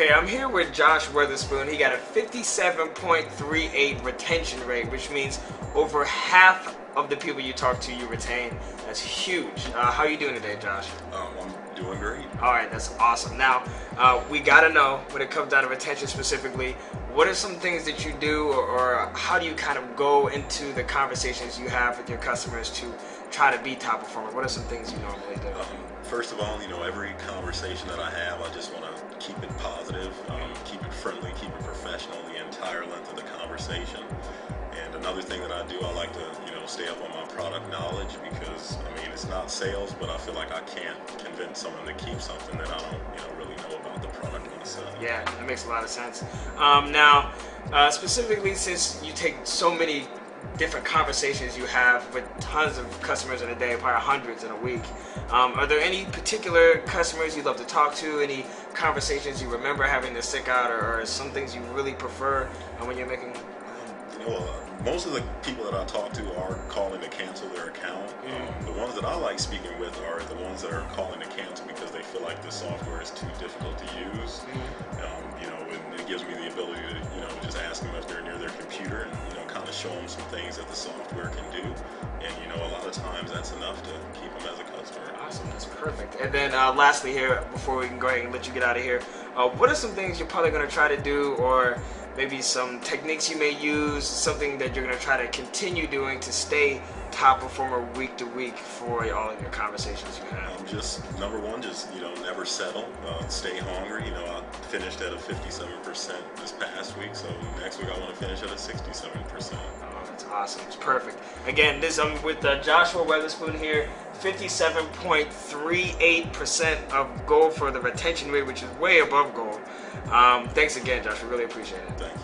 Okay, I'm here with Josh Weatherspoon. He got a 57.38 retention rate, which means over half of the people you talk to, you retain. That's huge. How are you doing today, Josh? I'm doing great. All right, that's awesome. Now, we gotta know, when it comes down to retention specifically, what are some things that you do, or how do you kind of go into the conversations you have with your customers to try to be top performer? What are some things you normally do? First of all, every conversation that I have, I just want to keep it positive, keep it friendly, keep it professional the entire length of the conversation. And another thing that I do, I like to, stay up on my product knowledge, because, it's not sales, but I feel like I can't convince someone to keep something that I don't, really know about the product I'm going to sell. Yeah, that makes a lot of sense. Now, specifically, since you take so many different conversations you have with tons of customers in a day, probably hundreds in a week, are there any particular customers you love to talk to, any conversations you remember having to stick out, or some things you really prefer when you're making? Most of the people that I talk to are calling to cancel their account. The ones that I like speaking with are the ones that are calling to cancel because they feel like the software is too difficult to use. And it gives me the ability to, just ask them if they're near their computer and, kind of show them some things that the software can do. And, a lot of times that's enough to keep them as a customer. Awesome, that's perfect. And then lastly here, before we can go ahead and let you get out of here, what are some things you're probably going to try to do, or maybe some techniques you may use, something that you're going to try to continue doing to stay top performer week to week for all of your conversations you have? Just number one, never settle. Stay hungry. I finished at a 57% this past week, so next week I want to finish at a 67%. Oh, that's awesome. It's perfect. Again, I'm with Joshua Weatherspoon here. 57.38% of goal for the retention rate, which is way above goal. Thanks again, Josh. We really appreciate it. Thank you.